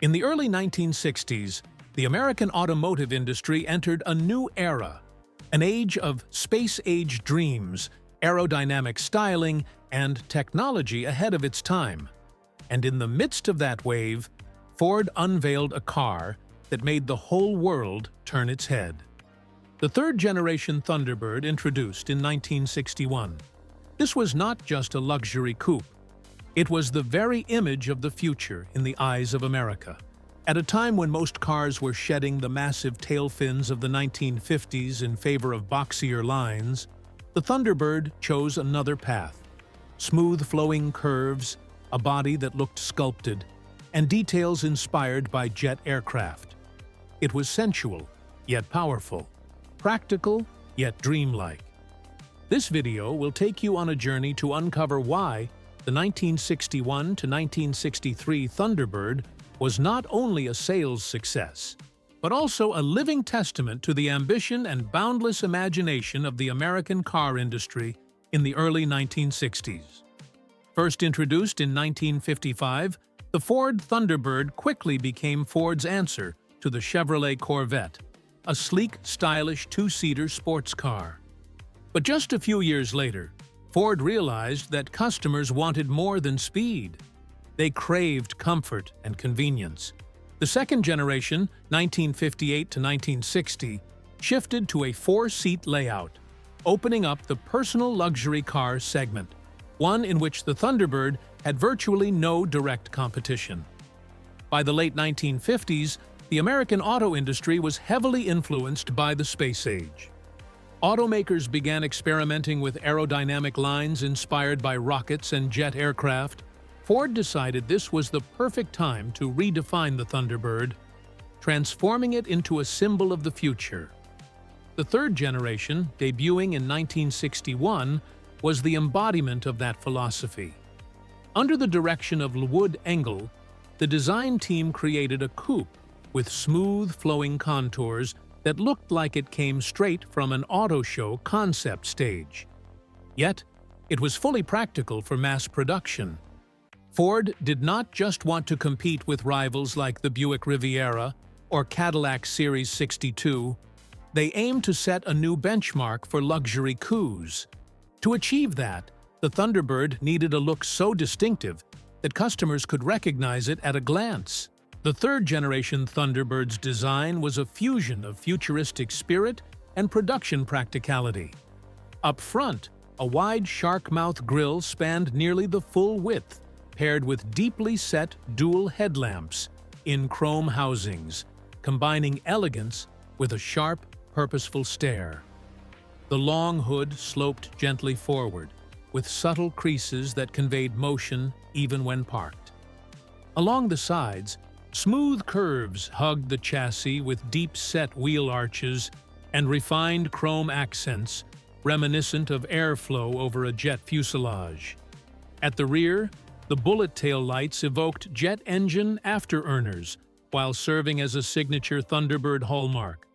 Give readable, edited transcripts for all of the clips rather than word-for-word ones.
In the early 1960s, the American automotive industry entered a new era, an age of space-age dreams, aerodynamic styling, and technology ahead of its time. And in the midst of that wave, Ford unveiled a car that made the whole world turn its head. The third-generation Thunderbird introduced in 1961. This was not just a luxury coupe. It was the very image of the future in the eyes of America. At a time when most cars were shedding the massive tail fins of the 1950s in favor of boxier lines, the Thunderbird chose another path. Smooth flowing curves, a body that looked sculpted, and details inspired by jet aircraft. It was sensual, yet powerful, practical, yet dreamlike. This video will take you on a journey to uncover why the 1961 to 1963 Thunderbird was not only a sales success, but also a living testament to the ambition and boundless imagination of the American car industry in the early 1960s. First introduced in 1955, the Ford Thunderbird quickly became Ford's answer to the Chevrolet Corvette, a sleek, stylish two-seater sports car. But just a few years later, Ford realized that customers wanted more than speed. They craved comfort and convenience. The second generation, 1958 to 1960, shifted to a four-seat layout, opening up the personal luxury car segment, one in which the Thunderbird had virtually no direct competition. By the late 1950s, the American auto industry was heavily influenced by the space age. Automakers began experimenting with aerodynamic lines inspired by rockets and jet aircraft. Ford decided this was the perfect time to redefine the Thunderbird, transforming it into a symbol of the future. The third generation, debuting in 1961, was the embodiment of that philosophy. Under the direction of Wood Engel, the design team created a coupe with smooth, flowing contours that looked like it came straight from an auto show concept stage. Yet, it was fully practical for mass production. Ford did not just want to compete with rivals like the Buick Riviera or Cadillac Series 62, they aimed to set a new benchmark for luxury coups. To achieve that, the Thunderbird needed a look so distinctive that customers could recognize it at a glance. The third-generation Thunderbird's design was a fusion of futuristic spirit and production practicality. Up front, a wide shark-mouth grille spanned nearly the full width, paired with deeply set dual headlamps in chrome housings, combining elegance with a sharp, purposeful stare. The long hood sloped gently forward, with subtle creases that conveyed motion even when parked. Along the sides, smooth curves hugged the chassis with deep-set wheel arches and refined chrome accents reminiscent of airflow over a jet fuselage. At the rear, the bullet tail lights evoked jet engine afterburners while serving as a signature Thunderbird hallmark.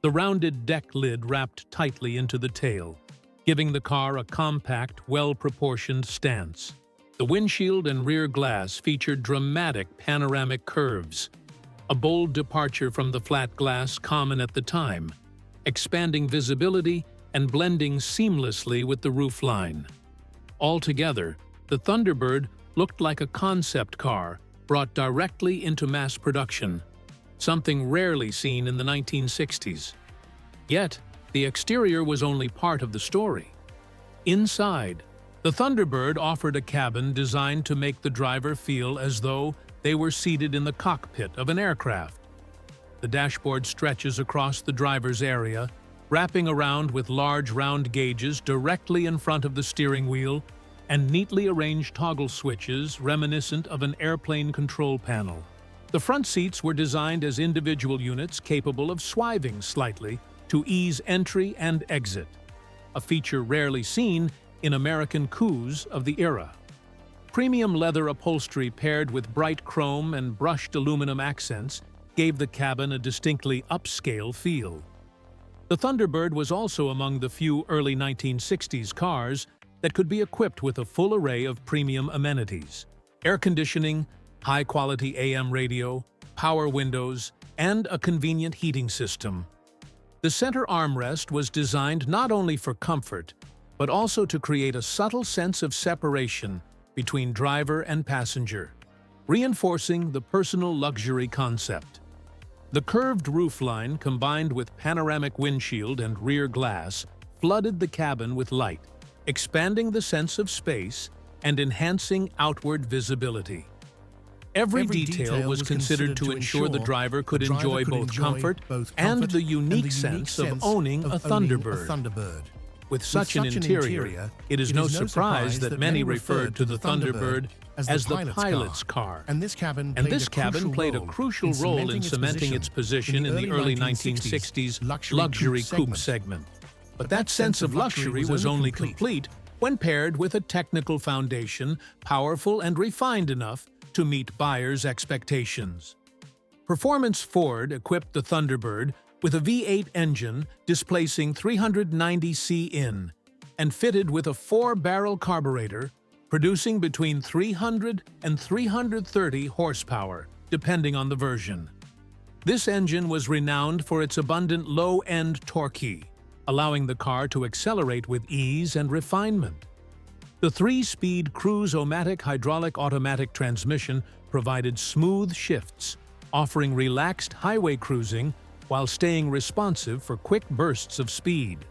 The rounded deck lid wrapped tightly into the tail, giving the car a compact, well-proportioned stance. The windshield and rear glass featured dramatic panoramic curves, a bold departure from the flat glass common at the time, expanding visibility and blending seamlessly with the roofline. Altogether, the Thunderbird looked like a concept car brought directly into mass production, something rarely seen in the 1960s. Yet, the exterior was only part of the story. Inside, the Thunderbird offered a cabin designed to make the driver feel as though they were seated in the cockpit of an aircraft. The dashboard stretches across the driver's area, wrapping around with large round gauges directly in front of the steering wheel and neatly arranged toggle switches reminiscent of an airplane control panel. The front seats were designed as individual units capable of swiving slightly to ease entry and exit, a feature rarely seen in American coups of the era. Premium leather upholstery paired with bright chrome and brushed aluminum accents gave the cabin a distinctly upscale feel. The Thunderbird was also among the few early 1960s cars that could be equipped with a full array of premium amenities: air conditioning, high-quality AM radio, power windows, and a convenient heating system. The center armrest was designed not only for comfort, but also to create a subtle sense of separation between driver and passenger, reinforcing the personal luxury concept. The curved roofline, combined with panoramic windshield and rear glass, flooded the cabin with light, expanding the sense of space and enhancing outward visibility. Every detail was considered to ensure the driver could enjoy both comfort and the unique sense of owning a Thunderbird. With such an interior, it is no surprise that many referred to the Thunderbird as the pilot's car. And this cabin played a crucial role in cementing its position in the early 1960s luxury coupe segment. But that sense of luxury was only complete when paired with a technical foundation powerful and refined enough to meet buyers' expectations. Performance Ford equipped the Thunderbird with a V8 engine displacing 390 cn and fitted with a 4-barrel carburetor producing between 300 and 330 horsepower, depending on the version. This engine was renowned for its abundant low-end torque, allowing the car to accelerate with ease and refinement. The 3-speed cruise-o-matic hydraulic automatic transmission provided smooth shifts, offering relaxed highway cruising while staying responsive for quick bursts of speed.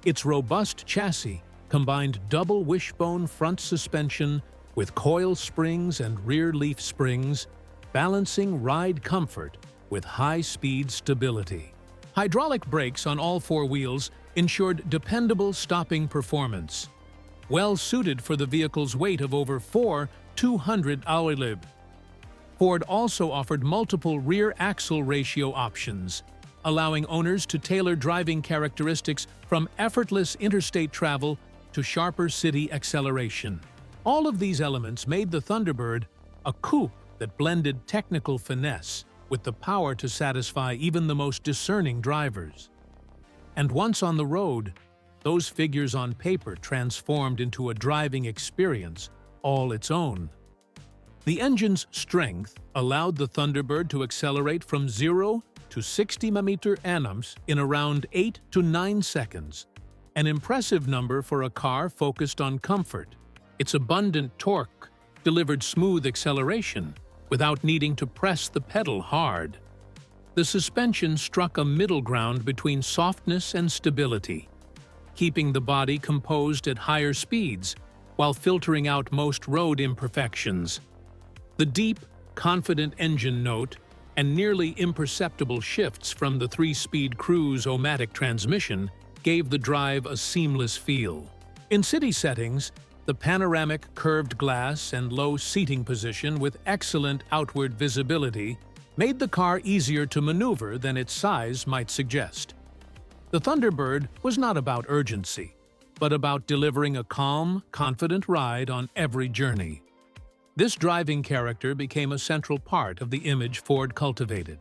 Its robust chassis combined double wishbone front suspension with coil springs and rear leaf springs, balancing ride comfort with high-speed stability. Hydraulic brakes on all 4 wheels ensured dependable stopping performance, well suited for the vehicle's weight of over 200 kg. Ford also offered multiple rear axle ratio options, allowing owners to tailor driving characteristics from effortless interstate travel to sharper city acceleration. All of these elements made the Thunderbird a coupe that blended technical finesse with the power to satisfy even the most discerning drivers. And once on the road, those figures on paper transformed into a driving experience all its own. The engine's strength allowed the Thunderbird to accelerate from 0 to 60 mph in around 8 to 9 seconds, an impressive number for a car focused on comfort. Its abundant torque delivered smooth acceleration without needing to press the pedal hard. The suspension struck a middle ground between softness and stability, keeping the body composed at higher speeds while filtering out most road imperfections. The deep, confident engine note and nearly imperceptible shifts from the 3-speed cruise-o-matic transmission gave the drive a seamless feel. In city settings, the panoramic curved glass and low seating position with excellent outward visibility made the car easier to maneuver than its size might suggest. The Thunderbird was not about urgency, but about delivering a calm, confident ride on every journey. This driving character became a central part of the image Ford cultivated.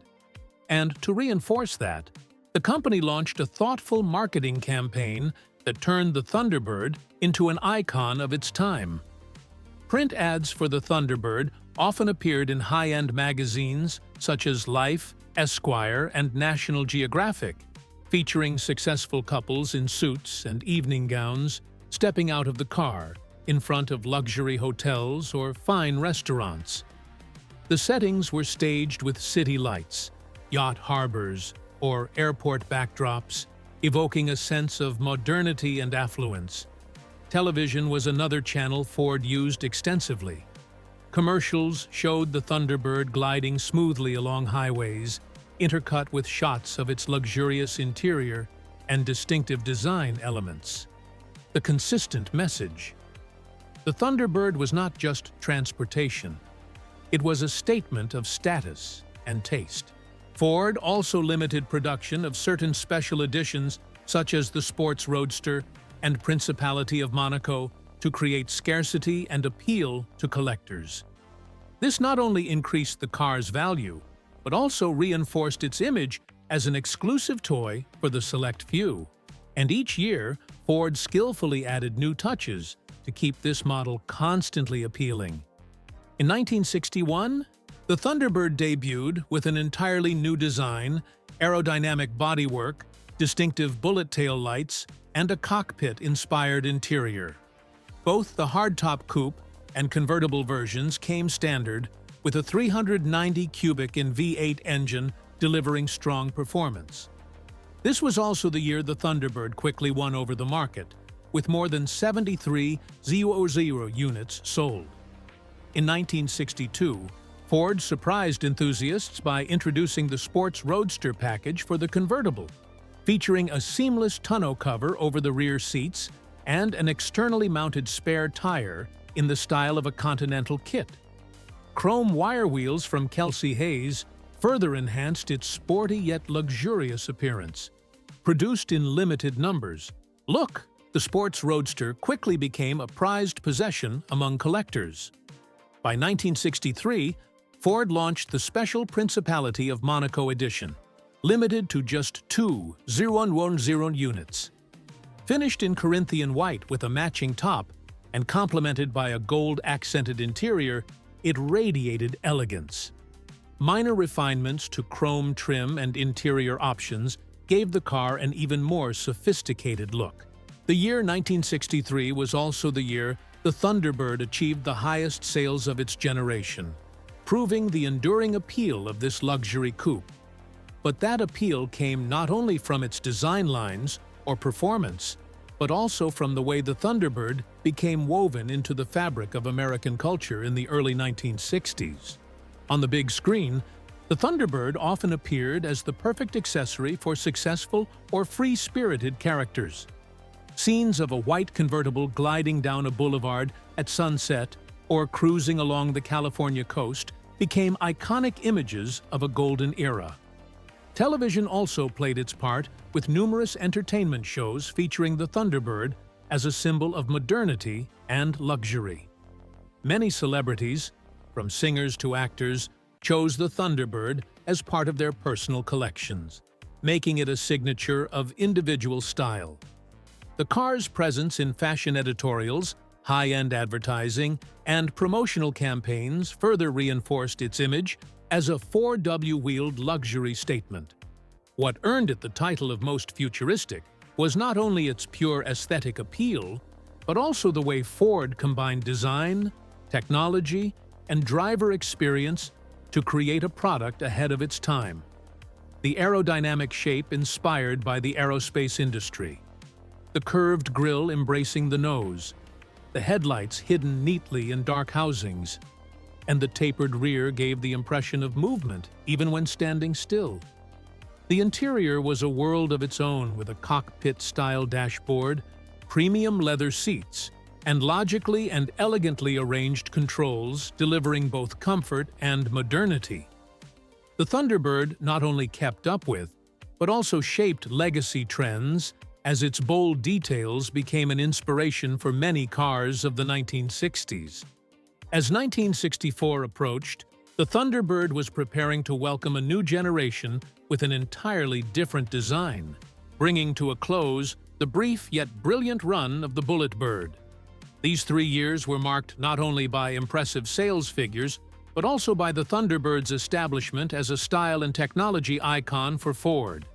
And to reinforce that, the company launched a thoughtful marketing campaign that turned the Thunderbird into an icon of its time. Print ads for the Thunderbird often appeared in high-end magazines such as Life, Esquire, and National Geographic, featuring successful couples in suits and evening gowns stepping out of the car in front of luxury hotels or fine restaurants. The settings were staged with city lights, yacht harbors, or airport backdrops, evoking a sense of modernity and affluence. Television was another channel Ford used extensively. Commercials showed the Thunderbird gliding smoothly along highways, intercut with shots of its luxurious interior and distinctive design elements. The consistent message. The Thunderbird was not just transportation. It was a statement of status and taste. Ford also limited production of certain special editions such as the Sports Roadster and Principality of Monaco to create scarcity and appeal to collectors. This not only increased the car's value, but also reinforced its image as an exclusive toy for the select few. And each year, Ford skillfully added new touches to keep this model constantly appealing. In 1961, The Thunderbird debuted with an entirely new design, aerodynamic bodywork, distinctive bullet tail lights, and a cockpit-inspired interior. Both the hardtop coupe and convertible versions came standard with a 390 cubic in V8 engine delivering strong performance. This was also the year the Thunderbird quickly won over the market, with more than 73,000 units sold. In 1962, Ford surprised enthusiasts by introducing the Sports Roadster package for the convertible, featuring a seamless tonneau cover over the rear seats and an externally mounted spare tire in the style of a Continental kit. Chrome wire wheels from Kelsey Hayes further enhanced its sporty yet luxurious appearance. Produced in limited numbers, look! The Sports Roadster quickly became a prized possession among collectors. By 1963, Ford launched the Special Principality of Monaco edition, limited to just 2,010 units. Finished in Corinthian white with a matching top and complemented by a gold-accented interior, it radiated elegance. Minor refinements to chrome trim and interior options gave the car an even more sophisticated look. The year 1963 was also the year the Thunderbird achieved the highest sales of its generation, proving the enduring appeal of this luxury coupe. But that appeal came not only from its design lines or performance, but also from the way the Thunderbird became woven into the fabric of American culture in the early 1960s. On the big screen, the Thunderbird often appeared as the perfect accessory for successful or free-spirited characters. Scenes of a white convertible gliding down a boulevard at sunset or cruising along the California coast became iconic images of a golden era. Television also played its part with numerous entertainment shows featuring the Thunderbird as a symbol of modernity and luxury. Many celebrities, from singers to actors, chose the Thunderbird as part of their personal collections, making it a signature of individual style. The car's presence in fashion editorials, high-end advertising, and promotional campaigns further reinforced its image as a 4W-wheeled luxury statement. What earned it the title of most futuristic was not only its pure aesthetic appeal, but also the way Ford combined design, technology, and driver experience to create a product ahead of its time. The aerodynamic shape inspired by the aerospace industry, the curved grille embracing the nose, the headlights hidden neatly in dark housings, and the tapered rear gave the impression of movement even when standing still. The interior was a world of its own with a cockpit-style dashboard, premium leather seats, and logically and elegantly arranged controls delivering both comfort and modernity. The Thunderbird not only kept up with, but also shaped legacy trends as its bold details became an inspiration for many cars of the 1960s. As 1964 approached, the Thunderbird was preparing to welcome a new generation with an entirely different design, bringing to a close the brief yet brilliant run of the Bulletbird. These 3 years were marked not only by impressive sales figures, but also by the Thunderbird's establishment as a style and technology icon for Ford.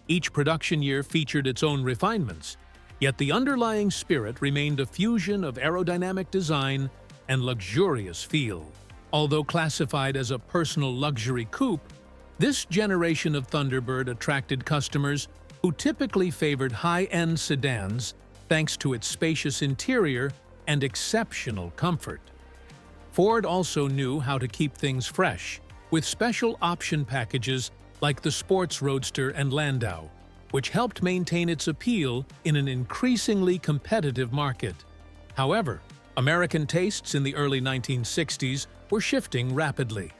Each production year featured its own refinements, yet the underlying spirit remained a fusion of aerodynamic design and luxurious feel. Although classified as a personal luxury coupe, this generation of Thunderbird attracted customers who typically favored high-end sedans thanks to its spacious interior and exceptional comfort. Ford also knew how to keep things fresh, with special option packages like the Sports Roadster and Landau, which helped maintain its appeal in an increasingly competitive market. However, American tastes in the early 1960s were shifting rapidly.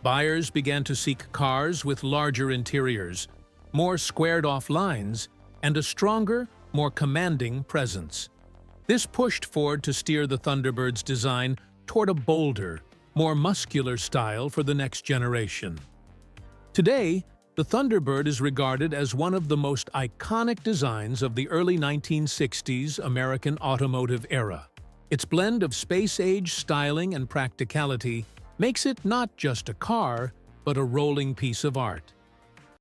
Buyers began to seek cars with larger interiors, more squared-off lines, and a stronger, more commanding presence. This pushed Ford to steer the Thunderbird's design toward a bolder, more muscular style for the next generation. Today, the Thunderbird is regarded as one of the most iconic designs of the early 1960s American automotive era. Its blend of space-age styling and practicality makes it not just a car, but a rolling piece of art.